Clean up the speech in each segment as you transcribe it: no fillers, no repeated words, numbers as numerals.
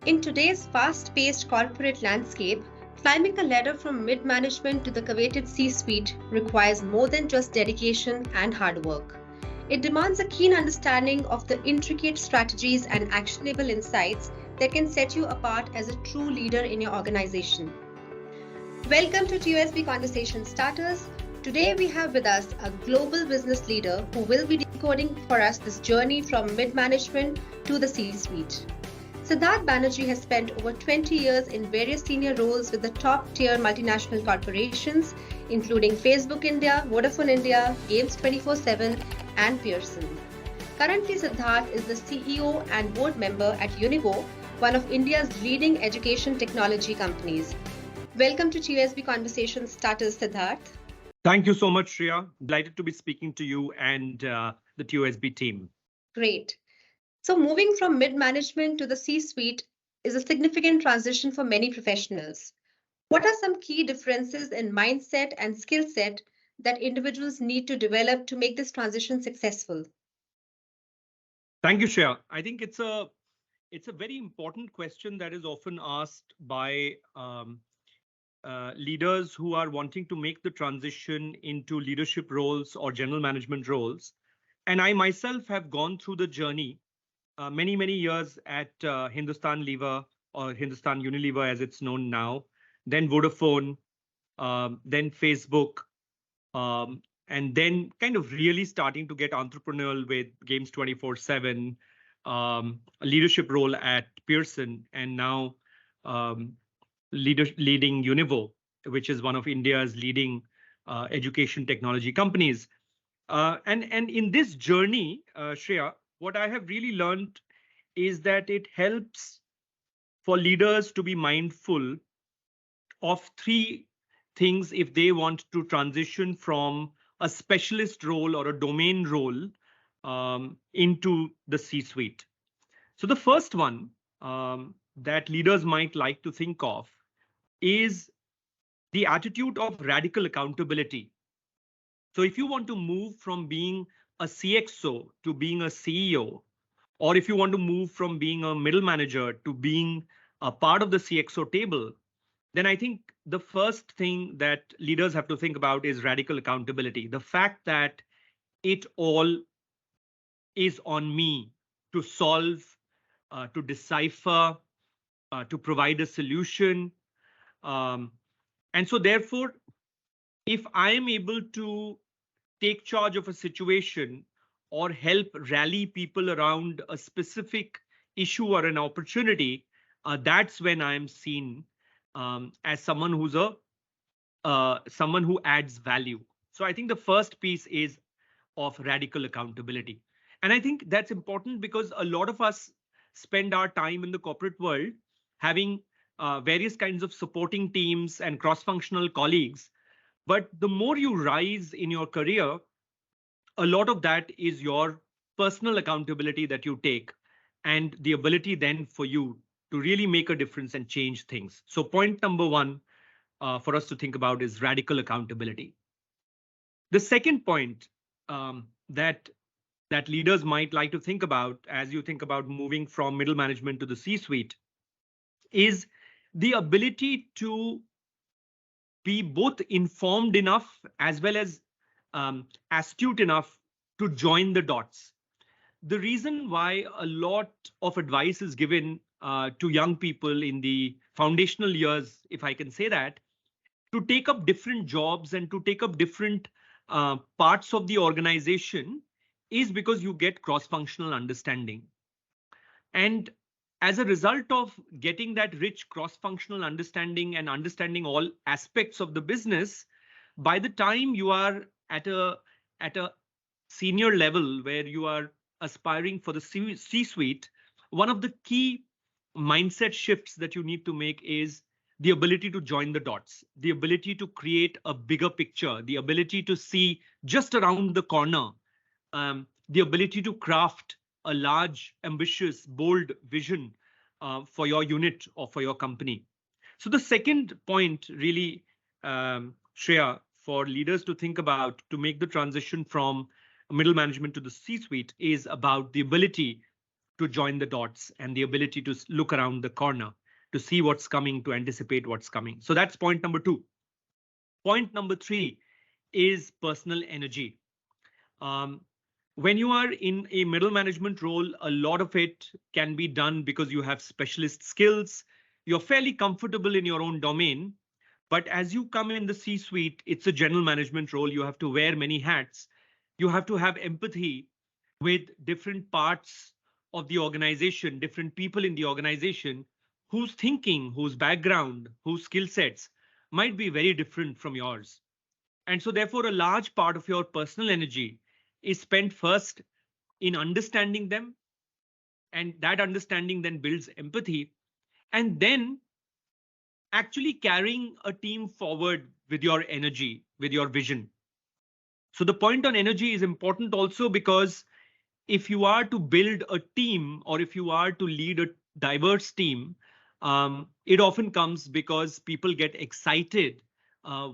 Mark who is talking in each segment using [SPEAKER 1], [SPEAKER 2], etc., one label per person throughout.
[SPEAKER 1] In today's fast-paced corporate landscape, climbing a ladder from mid-management to the coveted C-suite requires more than just dedication and hard work. It demands a keen understanding of the intricate strategies and actionable insights that can set you apart as a true leader in your organization. Welcome to TUSB Conversation Starters. Today we have with us a global business leader who will be decoding for us this journey from mid-management to the C-suite. Siddharth Banerjee has spent over 20 years in various senior roles with the top-tier multinational corporations, including Facebook India, Vodafone India, Games 24/7, and Pearson. Currently, Siddharth is the CEO and board member at Univo, one of India's leading education technology companies. Welcome to TUSB Conversation Starters, Siddharth.
[SPEAKER 2] Thank you so much, Shreya. Delighted to be speaking to you and the TUSB team.
[SPEAKER 1] Great. So moving from mid-management to the C-suite is a significant transition for many professionals. What are some key differences in mindset and skill set that individuals need to develop to make this transition successful?
[SPEAKER 2] Thank you, Shreya. I think it's a very important question that is often asked by leaders who are wanting to make the transition into leadership roles or general management roles. And I myself have gone through the journey many years at Hindustan Lever or Hindustan Unilever as it's known now, then Vodafone, then Facebook, and then kind of really starting to get entrepreneurial with Games 24/7, a leadership role at Pearson, and now leading Univo, which is one of India's leading education technology companies. And in this journey, Shreya, what I have really learned is that it helps for leaders to be mindful of three things if they want to transition from a specialist role or a domain role into the C-suite. So the first one that leaders might like to think of is the attitude of radical accountability. So if you want to move from being a CXO to being a CEO, or if you want to move from being a middle manager to being a part of the CXO table, then I think the first thing that leaders have to think about is radical accountability. The fact that it all is on me to solve, to decipher, to provide a solution. And so therefore, if I am able to take charge of a situation or help rally people around a specific issue or an opportunity, that's when I'm seen as someone who's someone who adds value. So I think the first piece is of radical accountability. And I think that's important because a lot of us spend our time in the corporate world having various kinds of supporting teams and cross-functional colleagues. But the more you rise in your career, a lot of that is your personal accountability that you take and the ability then for you to really make a difference and change things. So point number one for us to think about is radical accountability. The second point that leaders might like to think about as you think about moving from middle management to the C-suite is the ability to be both informed enough as well as astute enough to join the dots. The reason why a lot of advice is given to young people in the foundational years, if I can say that, to take up different jobs and to take up different parts of the organization is because you get cross-functional understanding. And as a result of getting that rich cross-functional understanding and understanding all aspects of the business, by the time you are at a senior level where you are aspiring for the C-suite, one of the key mindset shifts that you need to make is the ability to join the dots, the ability to create a bigger picture, the ability to see just around the corner, the ability to craft a large, ambitious, bold vision for your unit or for your company. So the second point really, Shreya, for leaders to think about to make the transition from middle management to the C-suite is about the ability to join the dots and the ability to look around the corner to see what's coming, to anticipate what's coming. So that's point number two. Point number three is personal energy. Um, when you are in a middle management role, a lot of it can be done because you have specialist skills. You're fairly comfortable in your own domain. But as you come in the C suite, it's a general management role. You have to wear many hats. You have to have empathy with different parts of the organization, different people in the organization whose thinking, whose background, whose skill sets might be very different from yours. And so, therefore, a large part of your personal energy is spent first in understanding them. And that understanding then builds empathy. And then actually carrying a team forward with your energy, with your vision. So, the point on energy is important also because if you are to build a team or if you are to lead a diverse team, it often comes because people get excited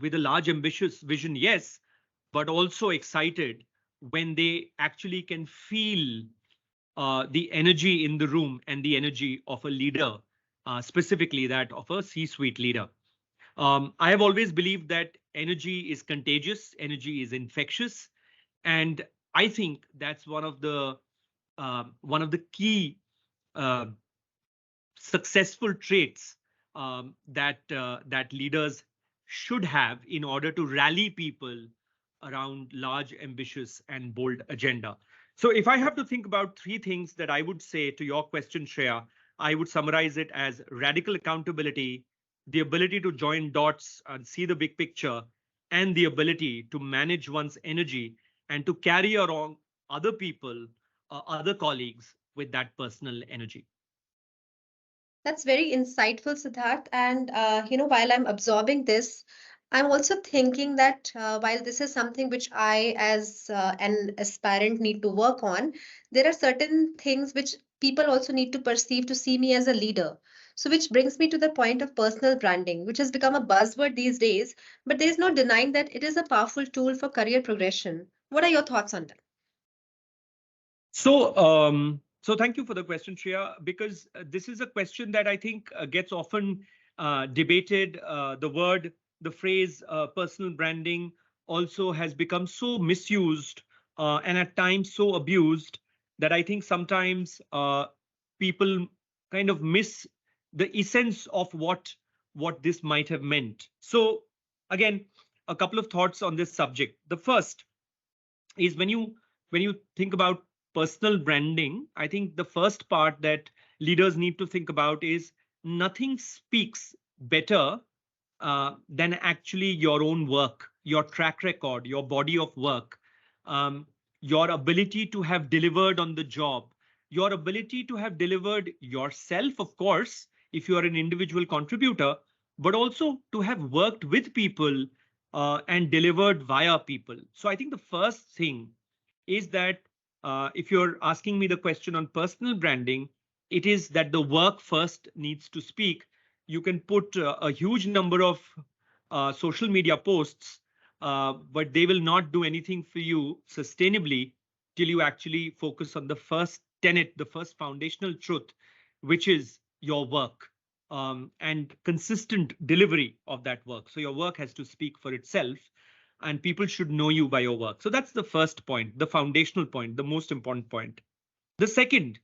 [SPEAKER 2] with a large ambitious vision, yes, but also excited when they actually can feel the energy in the room and the energy of a leader, specifically that of a C-suite leader. I have always believed that energy is contagious, energy is infectious, and I think that's one of the key uh, successful traits that leaders should have in order to rally people around large, ambitious, and bold agenda. So, if I have to think about three things that I would say to your question, Shreya, I would summarize it as radical accountability, the ability to join dots and see the big picture, and the ability to manage one's energy and to carry along other people, other colleagues with that personal energy.
[SPEAKER 1] That's very insightful, Siddharth. And while I'm absorbing this, I'm also thinking that while this is something which I, as an aspirant, need to work on, there are certain things which people also need to perceive to see me as a leader. So, which brings me to the point of personal branding, which has become a buzzword these days, but there is no denying that it is a powerful tool for career progression. What are your thoughts on that?
[SPEAKER 2] So thank you for the question, Shreya, because this is a question that I think gets often debated. The phrase personal branding also has become so misused and at times so abused that I think sometimes people kind of miss the essence of what this might have meant. So again, a couple of thoughts on this subject. The first is when you think about personal branding, I think the first part that leaders need to think about is nothing speaks better than actually your own work, your track record, your body of work, um, your ability to have delivered on the job, your ability to have delivered yourself, of course, if you are an individual contributor, but also to have worked with people and delivered via people. So I think the first thing is that if you're asking me the question on personal branding, it is that the work first needs to speak. You can put a huge number of social media posts, but they will not do anything for you sustainably till you actually focus on the first tenet, the first foundational truth, which is your work and consistent delivery of that work. So your work has to speak for itself and people should know you by your work. So that's the first point, the foundational point, the most important point. The second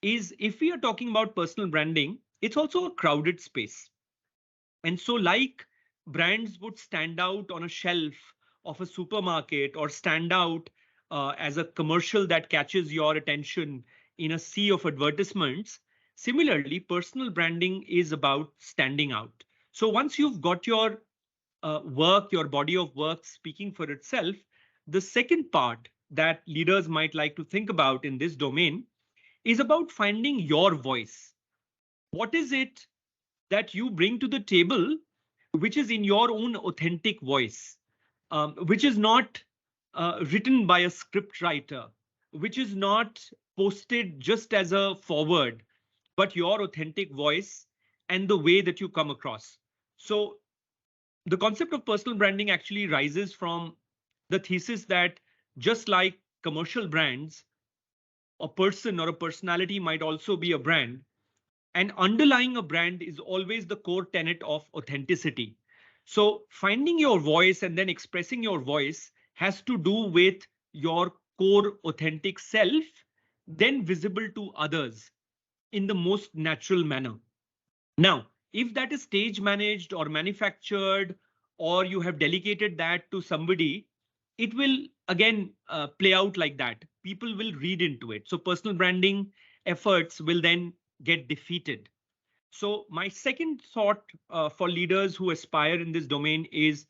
[SPEAKER 2] is if we are talking about personal branding, it's also a crowded space. And so, like brands would stand out on a shelf of a supermarket or stand out as a commercial that catches your attention in a sea of advertisements, similarly, personal branding is about standing out. So, once you've got your work, your body of work speaking for itself, the second part that leaders might like to think about in this domain is about finding your voice. What is it that you bring to the table, which is in your own authentic voice, which is not written by a script writer, which is not posted just as a forward, but your authentic voice and the way that you come across. So the concept of personal branding actually rises from the thesis that just like commercial brands, a person or a personality might also be a brand. And underlying a brand is always the core tenet of authenticity. So finding your voice and then expressing your voice has to do with your core authentic self, then visible to others in the most natural manner. Now, if that is stage managed or manufactured, or you have delegated that to somebody, it will again play out like that. People will read into it. So personal branding efforts will then get defeated. So my second thought for leaders who aspire in this domain is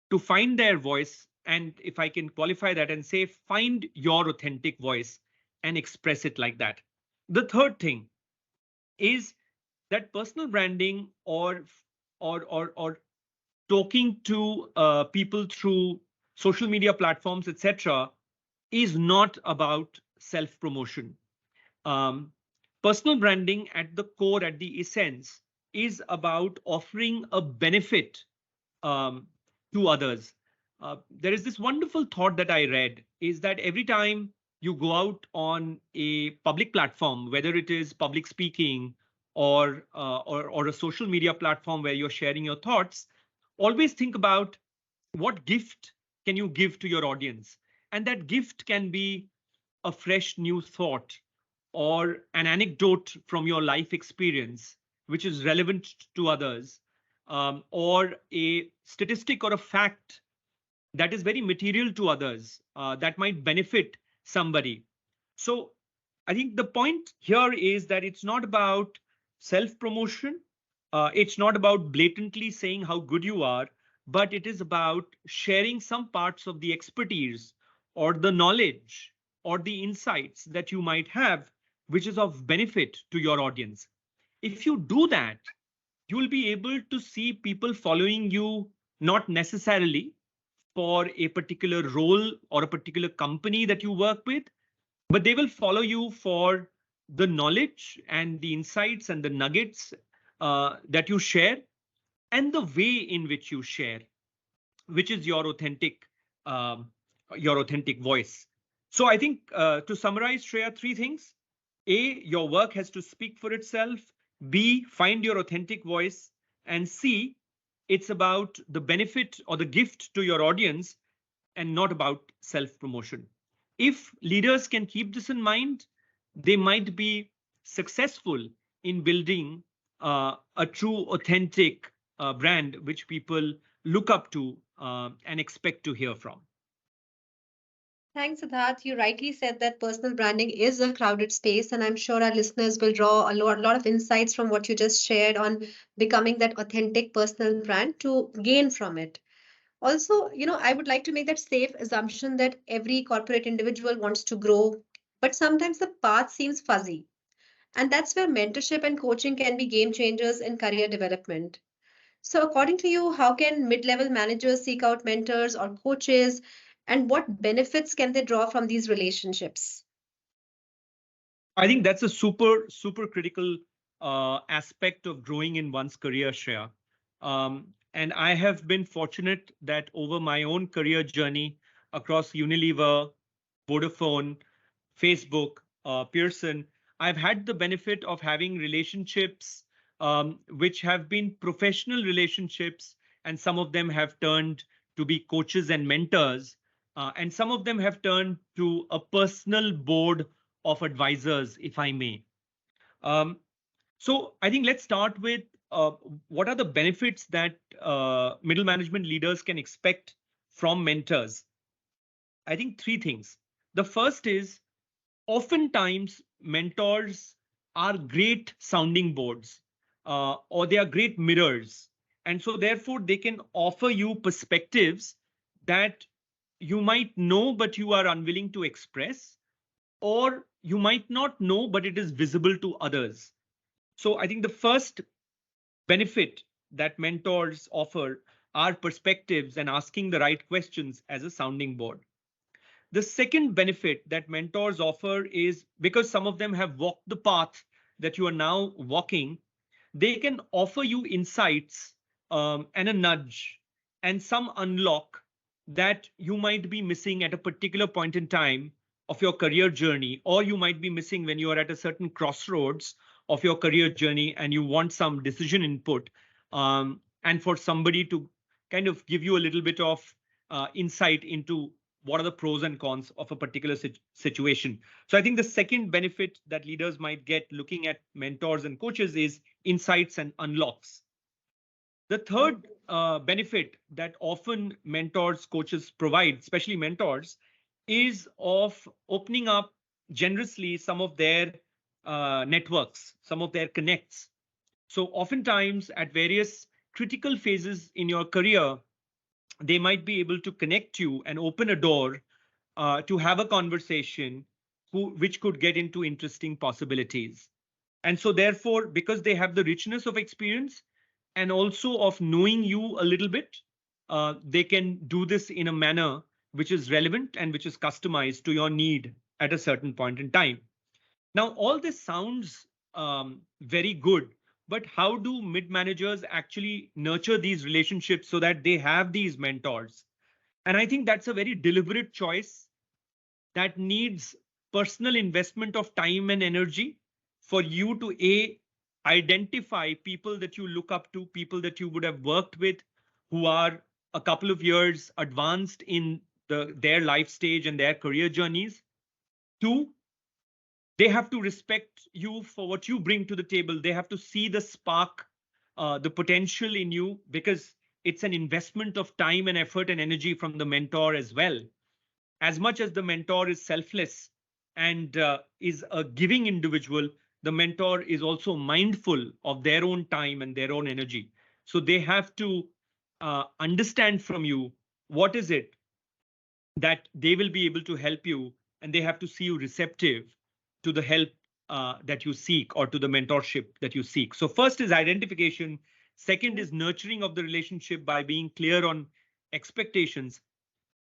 [SPEAKER 2] to find their voice. And if I can qualify that and say, find your authentic voice and express it like that. The third thing is that personal branding or talking to people through social media platforms, etc., is not about self promotion. um, Personal branding at the core, at the essence, is about offering a benefit um, to others. There is this wonderful thought that I read is that every time you go out on a public platform, whether it is public speaking or a social media platform where you're sharing your thoughts, always think about what gift can you give to your audience, and that gift can be a fresh new thought or an anecdote from your life experience which is relevant to others, or a statistic or a fact that is very material to others, that might benefit somebody. So I think the point here is that it's not about self promotion, it's not about blatantly saying how good you are, but it is about sharing some parts of the expertise or the knowledge or the insights that you might have, which is of benefit to your audience. If you do that, you will be able to see people following you, not necessarily for a particular role or a particular company that you work with, but they will follow you for the knowledge and the insights and the nuggets that you share, and the way in which you share, which is um, your authentic voice. So I think to summarize, Shreya, three things: A, your work has to speak for itself; B, find your authentic voice; and C, it's about the benefit or the gift to your audience and not about self promotion. If leaders can keep this in mind, they might be successful in building a true, authentic brand which people look up to and expect to hear from.
[SPEAKER 1] Thanks, Siddharth. You rightly said that personal branding is a crowded space, and I'm sure our listeners will draw a lot of insights from what you just shared on becoming that authentic personal brand to gain from it. Also, I would like to make that safe assumption that every corporate individual wants to grow, but sometimes the path seems fuzzy. And that's where mentorship and coaching can be game changers in career development. So, according to you, how can mid level managers seek out mentors or coaches, and what benefits can they draw from these relationships?
[SPEAKER 2] I think that's a super critical aspect of growing in one's career, Shreya. And I have been fortunate that over my own career journey across Unilever, Vodafone, Facebook, Pearson, I've had the benefit of having relationships which have been professional relationships, and some of them have turned to be coaches and mentors, and some of them have turned to a personal board of advisors, if I may. Um, so I think let's start with uh, what are the benefits that middle management leaders can expect from mentors. I think three things. The first is, oftentimes mentors are great sounding boards, or they are great mirrors, and so therefore they can offer you perspectives that you might know but you are unwilling to express, or you might not know but it is visible to others. So I think the first benefit that mentors offer are perspectives and asking the right questions as a sounding board. The second benefit that mentors offer is, because some of them have walked the path that you are now walking, they can offer you insights, and a nudge and some unlock that you might be missing at a particular point in time, of your career journey, or you might be missing when you are at a certain crossroads of your career journey and you want some decision input, and for somebody to kind of give you a little bit of insight into what are the pros and cons of a particular situation. So I think the second benefit that leaders might get looking at mentors and coaches is insights and unlocks. The third benefit that often mentors, coaches provide, especially mentors, is of opening up generously some of their networks, some of their connects. So oftentimes at various critical phases in your career, they might be able to connect you and open a door to have a conversation which could get into interesting possibilities. And so therefore, because they have the richness of experience and also of knowing you a little bit, they can do this in a manner which is relevant and which is customized to your need at a certain point in time. Now, all this sounds very good, but how do mid managers actually nurture these relationships so that they have these mentors? And I think that's a very deliberate choice that needs personal investment of time and energy for you to identify people that you look up to, people that you would have worked with who are a couple of years advanced in their life stage and their career journeys. Two, they have to respect you for what you bring to the table. They have to see the spark, the potential in you, because it's an investment of time and effort and energy from the mentor as well. As much as the mentor is selfless and is a giving individual, the mentor is also mindful of their own time and their own energy. So they have to understand from you what is it that they will be able to help you, and they have to see you receptive to the help that you seek or to the mentorship that you seek. So first is identification. Second is nurturing of the relationship by being clear on expectations.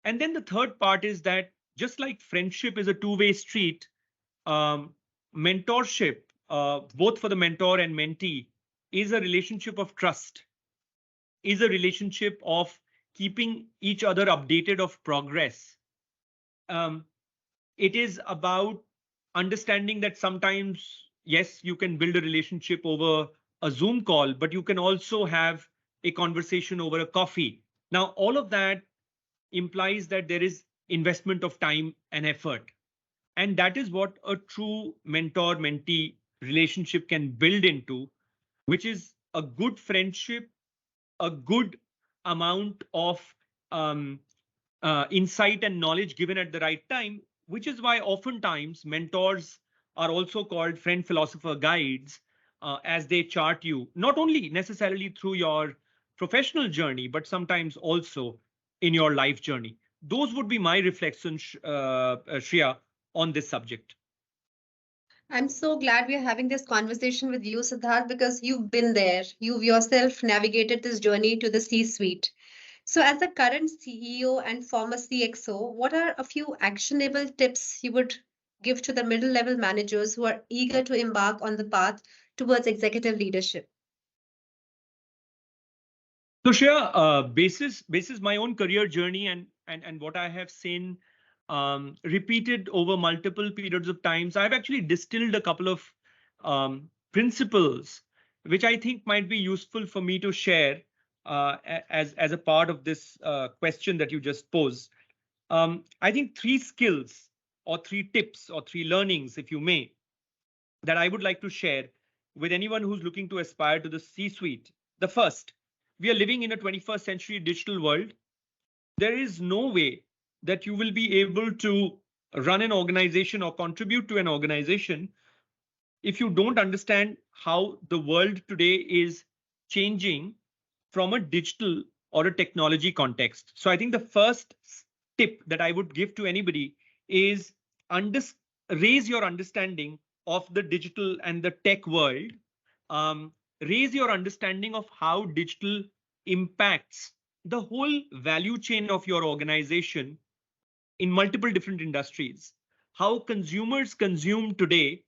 [SPEAKER 2] And then the third part is that just like friendship is a two-way street, mentorship, both for the mentor and mentee, is a relationship of trust, is a relationship of keeping each other updated of progress. Um, it is about understanding that sometimes, yes, you can build a relationship over a Zoom call, but you can also have a conversation over a coffee. Now, all of that implies that there is investment of time and effort. And that is what a true mentor mentee relationship can build into, which is a good friendship, a good amount of um, insight and knowledge given at the right time, which is why oftentimes mentors are also called friend philosopher guides, as they chart you, not only necessarily through your professional journey, but sometimes also in your life journey. Those would be my reflections, Shreya, on this subject.
[SPEAKER 1] I'm so glad we are having this conversation with you, Siddharth, because you've been there. You've yourself navigated this journey to the C suite. So, as a current CEO and former CXO, what are a few actionable tips you would give to the middle level managers who are eager to embark on the path towards executive leadership?
[SPEAKER 2] So, Shreya, basis my own career journey and what I have seen repeated over multiple periods of times, I've actually distilled a couple of principles which I think might be useful for me to share as a part of this question that you just posed. I think three skills or three tips or three learnings, if you may, that I would like to share with anyone who's looking to aspire to the C-suite. The first, we are living in a 21st century digital world. There is no way that you will be able to run an organization or contribute to an organization if you don't understand how the world today is changing from a digital or a technology context. So I think the first tip that I would give to anybody is raise your understanding of the digital and the tech world. Raise your understanding of how digital impacts the whole value chain of your organization in multiple different industries, how consumers consume today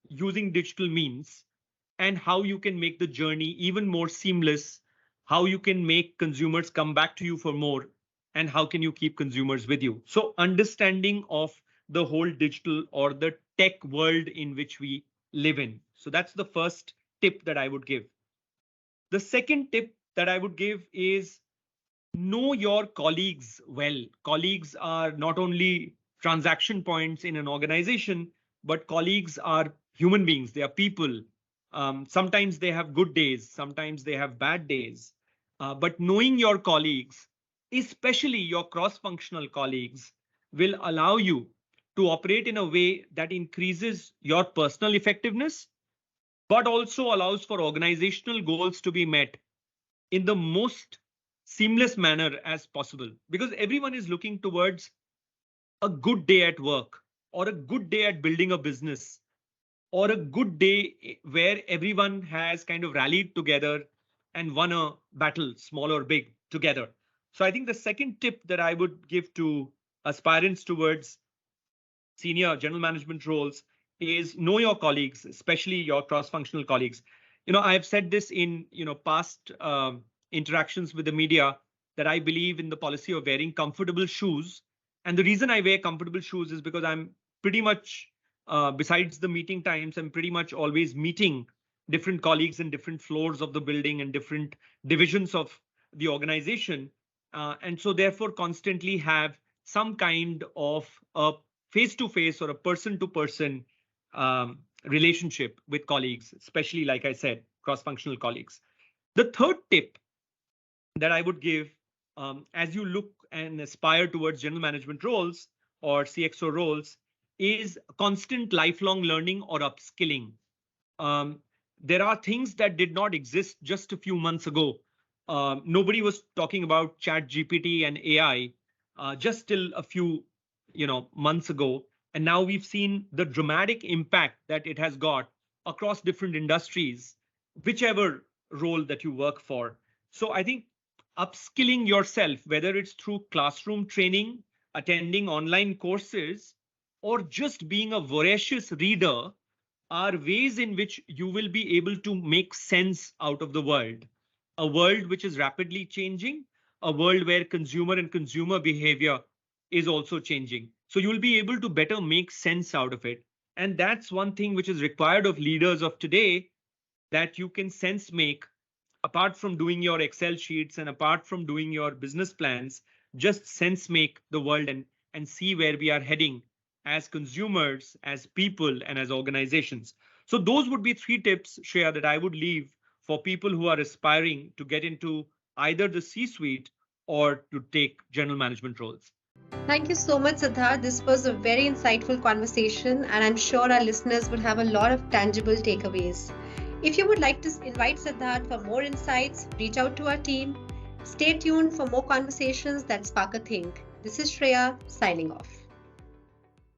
[SPEAKER 2] using digital means, and how you can make the journey even more seamless, how you can make consumers come back to you for more, and how can you keep consumers with you. So understanding of the whole digital or the tech world in which we live in. So that's the first tip that I would give. The second tip that I would give is know your colleagues well. Colleagues are not only transaction points in an organization, but colleagues are human beings. They are people. Sometimes they have good days, sometimes they have bad days. But knowing your colleagues, especially your cross functional colleagues, will allow you to operate in a way that increases your personal effectiveness, but also allows for organizational goals to be met in the most seamless manner as possible, because everyone is looking towards a good day at work, or a good day at building a business, or a good day where everyone has kind of rallied together and won a battle, small or big, together. So I think the second tip that I would give to aspirants towards senior general management roles is know your colleagues, especially your cross-functional colleagues. I've said this in past interactions with the media, that I believe in the policy of wearing comfortable shoes. And the reason I wear comfortable shoes is because I'm pretty much, besides the meeting times, I'm pretty much always meeting different colleagues in different floors of the building and different divisions of the organization. And so therefore constantly have some kind of a face-to-face or a person-to-person relationship with colleagues, especially, like I said, cross-functional colleagues. The third tip that I would give, as you look and aspire towards general management roles or CXO roles, is constant lifelong learning or upskilling. There are things that did not exist just a few months ago. Nobody was talking about Chat GPT and AI just till a few months ago. And now we've seen the dramatic impact that it has got across different industries, whichever role that you work for. So I think upskilling yourself, whether it's through classroom training, attending online courses, or just being a voracious reader, are ways in which you will be able to make sense out of the world. A world which is rapidly changing, a world where consumer and consumer behavior is also changing. So you'll be able to better make sense out of it. And that's one thing which is required of leaders of today, that you can sense make, apart from doing your Excel sheets and apart from doing your business plans, just sense make the world and see where we are heading as consumers, as people, and as organizations. So those would be three tips, Shreya, that I would leave for people who are aspiring to get into either the C-suite or to take general management roles.
[SPEAKER 1] Thank you so much, Siddharth. This was a very insightful conversation, and I'm sure our listeners would have a lot of tangible takeaways. If you would like to invite Siddharth for more insights, reach out to our team. Stay tuned for more conversations that spark a think. This is Shreya signing off.